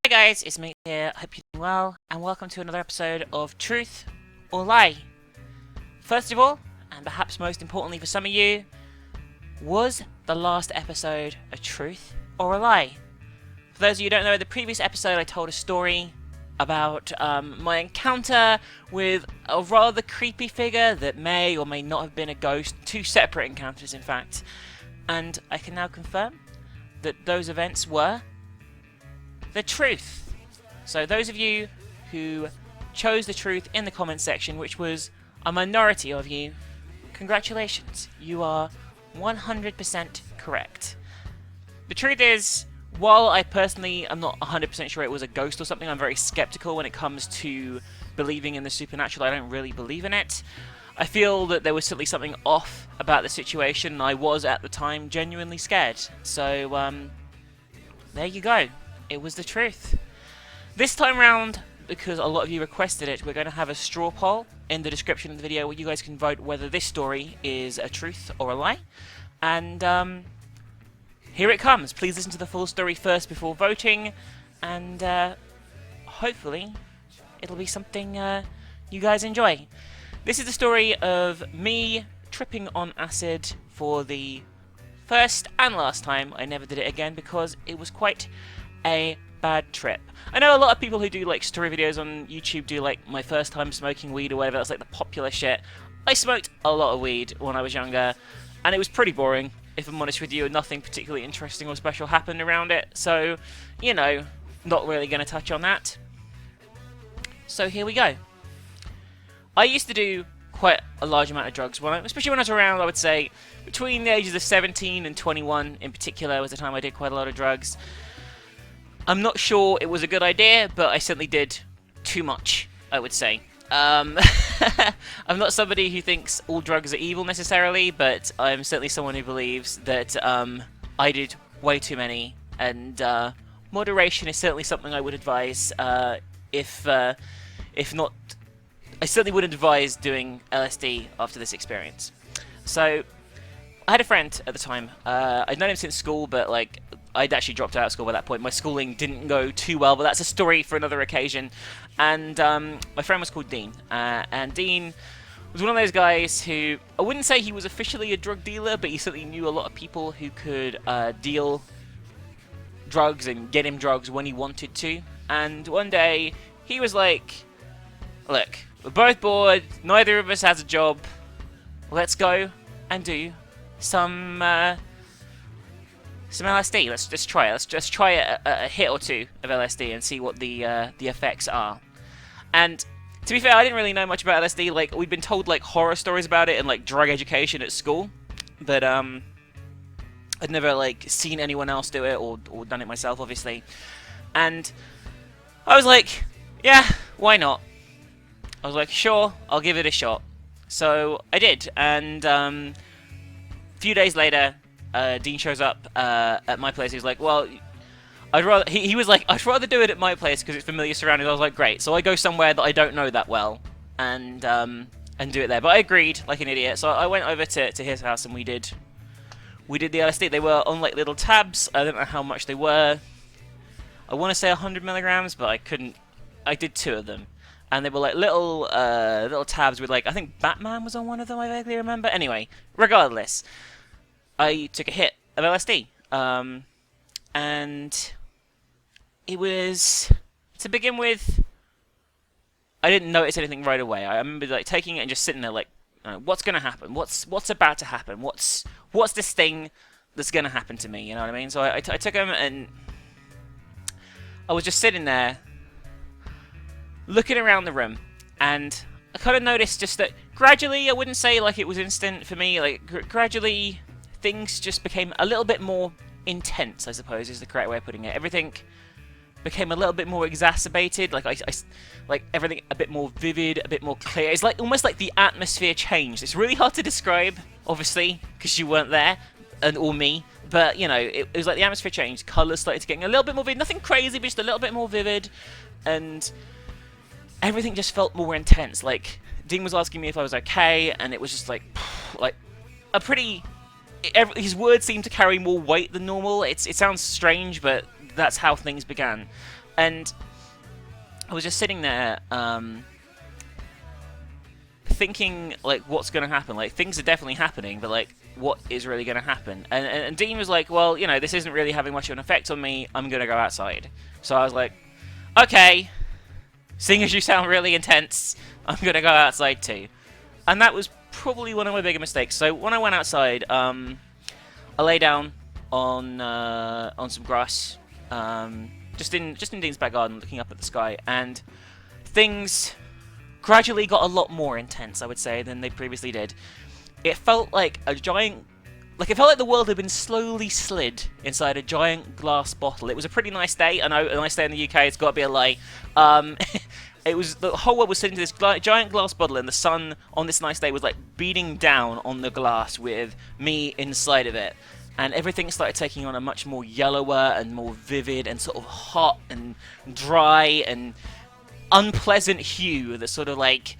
Hi guys, it's me here, hope you're doing well, and welcome to another episode of Truth or Lie. First of all, and perhaps most importantly for some of you, was the last episode a truth or a lie? For those of you who don't know, the previous episode I told a story about my encounter with a rather creepy figure that may or may not have been a ghost, two separate encounters in fact, and I can now confirm that those events were the truth. So those of you who chose the truth in the comments section, which was a minority of you, congratulations, you are 100% correct. The truth is, while I personally am not 100% sure it was a ghost or something, I'm very skeptical when it comes to believing in the supernatural. I don't really believe in it. I feel that there was certainly something off about the situation, and I was at the time genuinely scared. So there you go. It was the truth. This time round, because a lot of you requested it, we're going to have a straw poll in the description of the video where you guys can vote whether this story is a truth or a lie. And here it comes. Please listen to the full story first before voting, and hopefully it'll be something you guys enjoy. This is the story of me tripping on acid for the first and last time. I never did it again because it was quite a bad trip. I know a lot of people who do like story videos on YouTube do like my first time smoking weed or whatever. That's like the popular shit. I smoked a lot of weed when I was younger, and it was pretty boring, if I'm honest with you. Nothing particularly interesting or special happened around it, so, you know, not really going to touch on that. So here we go. I used to do quite a large amount of drugs, especially when I was around, I would say, between the ages of 17 and 21 in particular was the time I did quite a lot of drugs. I'm not sure it was a good idea, but I certainly did too much, I would say. I'm not somebody who thinks all drugs are evil necessarily, but I'm certainly someone who believes that I did way too many, and moderation is certainly something I would advise. If not, I certainly wouldn't advise doing LSD after this experience. So, I had a friend at the time. I'd known him since school, but like I'd actually dropped out of school by that point. My schooling didn't go too well, but that's a story for another occasion. And my friend was called Dean, and Dean was one of those guys who, I wouldn't say he was officially a drug dealer, but he certainly knew a lot of people who could deal drugs and get him drugs when he wanted to. And one day, he was like, look, we're both bored, neither of us has a job, let's go and do some LSD. Let's just try it. Let's just try a hit or two of LSD and see what the effects are. And to be fair, I didn't really know much about LSD. Like, we'd been told like horror stories about it and like drug education at school, but I'd never like seen anyone else do it or done it myself, obviously. And I was like, yeah, why not? I was like, sure, I'll give it a shot. So I did, and a few days later, Dean shows up at my place. He was like, well, he was like, I'd rather do it at my place because it's familiar surroundings. I was like, great. So I go somewhere that I don't know that well and do it there. But I agreed like an idiot. So I went over to his house and we did the LSD. They were on like little tabs. I don't know how much they were. I want to say 100 milligrams, but I couldn't. I did 2 of them. And they were like little tabs with like, I think Batman was on one of them, I vaguely remember. Anyway, regardless, I took a hit of LSD. And it was, to begin with, I didn't notice anything right away. I remember like taking it and just sitting there like, what's going to happen? What's about to happen? What's this thing that's going to happen to me? You know what I mean? So I took them and I was just sitting there looking around the room, and I kind of noticed just that gradually, I wouldn't say like it was instant for me, like gradually things just became a little bit more intense, I suppose is the correct way of putting it. Everything became a little bit more exacerbated, like like everything a bit more vivid, a bit more clear. It's like almost like the atmosphere changed. It's really hard to describe, obviously, because you weren't there, or me, but you know, it was like the atmosphere changed, colours started getting a little bit more vivid, nothing crazy, but just a little bit more vivid, and everything just felt more intense. Like, Dean was asking me if I was okay, and it was just like a pretty his words seem to carry more weight than normal. It sounds strange, but that's how things began. And I was just sitting there, thinking, like, what's going to happen? Like, things are definitely happening, but, like, what is really going to happen? And Dean was like, well, you know, this isn't really having much of an effect on me. I'm going to go outside. So I was like, okay, seeing as you sound really intense, I'm going to go outside too. And that was probably one of my bigger mistakes. So when I went outside, I lay down on some grass, just in Dean's back garden, looking up at the sky, and things gradually got a lot more intense, I would say, than they previously did. It felt like a giant... Like, it felt like the world had been slowly slid inside a giant glass bottle. It was a pretty nice day. I know, a nice day in the UK, it's got to be a lie. It was... The whole world was sitting in this giant glass bottle, and the sun on this nice day was, like, beating down on the glass with me inside of it. And everything started taking on a much more yellower and more vivid and sort of hot and dry and unpleasant hue that sort of, like,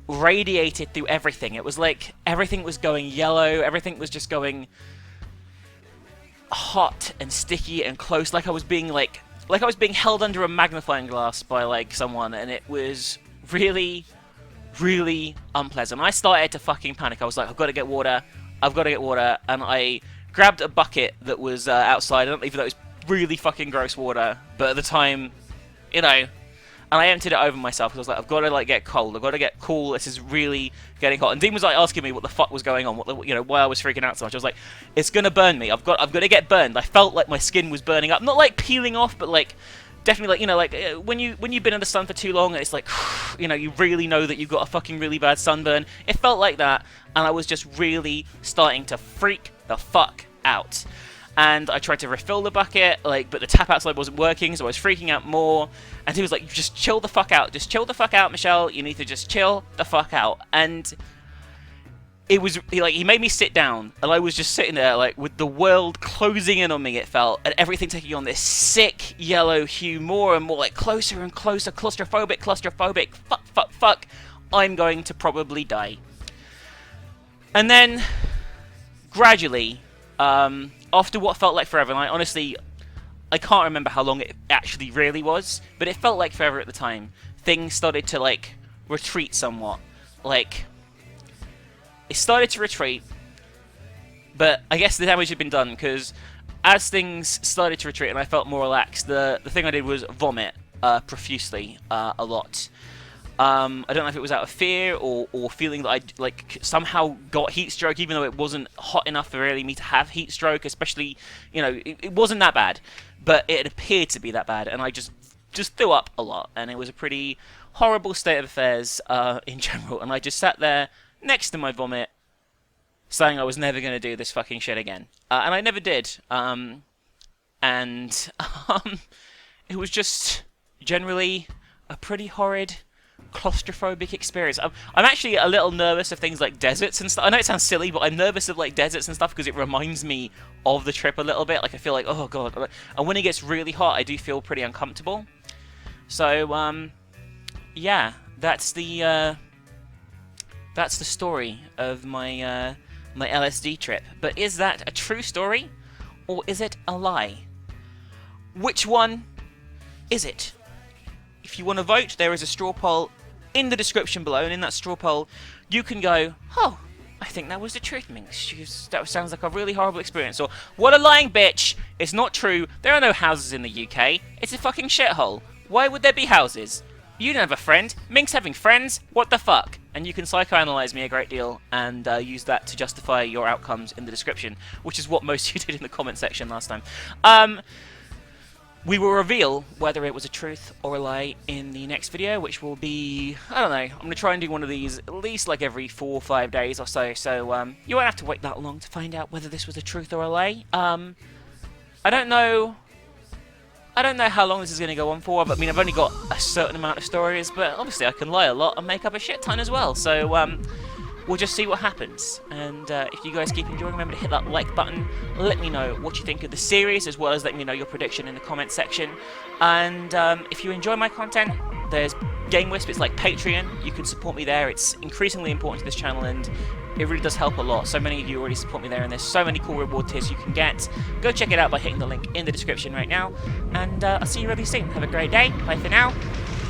radiated through everything. It was like everything was going yellow, everything was just going hot and sticky and close, like I was being held under a magnifying glass by, like, someone, and it was really, really unpleasant. I started to fucking panic. I was like, I've got to get water, and I grabbed a bucket that was outside. I don't even know it was really fucking gross water, but at the time, you know, and I emptied it over myself because I was like, I've got to, like, get cold. I've got to get cool. This is really getting hot. And Dean was, like, asking me what the fuck was going on, why I was freaking out so much. I was like, it's gonna burn me. I've got to get burned. I felt like my skin was burning up, not like peeling off, but like definitely, like, you know, like when you've been in the sun for too long and it's like, you know, you really know that you've got a fucking really bad sunburn. It felt like that, and I was just really starting to freak the fuck out. And I tried to refill the bucket, like, but the tap outside wasn't working, so I was freaking out more. And he was like, just chill the fuck out. Just chill the fuck out, Michelle. You need to just chill the fuck out. And it was, he made me sit down, and I was just sitting there, like, with the world closing in on me, it felt, and everything taking on this sick yellow hue, more and more, like, closer and closer, claustrophobic, fuck, I'm going to probably die. And then, gradually, after what felt like forever, and I can't remember how long it actually really was, but it felt like forever at the time, things started to, like, retreat somewhat. Like, it started to retreat, but I guess the damage had been done, because as things started to retreat and I felt more relaxed, the thing I did was vomit profusely a lot. I don't know if it was out of fear or feeling that I, like, somehow got heat stroke, even though it wasn't hot enough for really me to have heat stroke, especially, you know, it wasn't that bad, but it appeared to be that bad, and I just threw up a lot, and it was a pretty horrible state of affairs in general, and I just sat there next to my vomit, saying I was never going to do this fucking shit again, and I never did, and it was just generally a pretty horrid, claustrophobic experience. I'm actually a little nervous of things like deserts and stuff. I know it sounds silly, but I'm nervous of, like, deserts and stuff because it reminds me of the trip a little bit. Like, I feel like, oh god, and when it gets really hot, I do feel pretty uncomfortable. So, yeah, that's the story of my my LSD trip. But is that a true story, or is it a lie? Which one is it? If you want to vote, there is a straw poll in the description below, and in that straw poll, you can go, oh, I think that was the truth, Minx. That sounds like a really horrible experience. Or, what a lying bitch. It's not true. There are no houses in the UK. It's a fucking shithole. Why would there be houses? You don't have a friend. Minx having friends? What the fuck? And you can psychoanalyze me a great deal and use that to justify your outcomes in the description, which is what most of you did in the comment section last time. We will reveal whether it was a truth or a lie in the next video, which will be, I don't know, I'm going to try and do one of these at least like every 4 or 5 days or so, you won't have to wait that long to find out whether this was a truth or a lie. I don't know how long this is going to go on for. I mean, I've only got a certain amount of stories, but obviously I can lie a lot and make up a shit ton as well, so we'll just see what happens. And if you guys keep enjoying, remember to hit that like button. Let me know what you think of the series, as well as let me know your prediction in the comment section. And if you enjoy my content, there's Game Wisp. It's like Patreon. You can support me there. It's increasingly important to this channel, and It really does help a lot. So many of you already support me there, and there's so many cool reward tiers you can get. Go check it out by hitting the link in the description right now. And I'll see you really soon. Have a great day. Bye for now.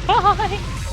Bye!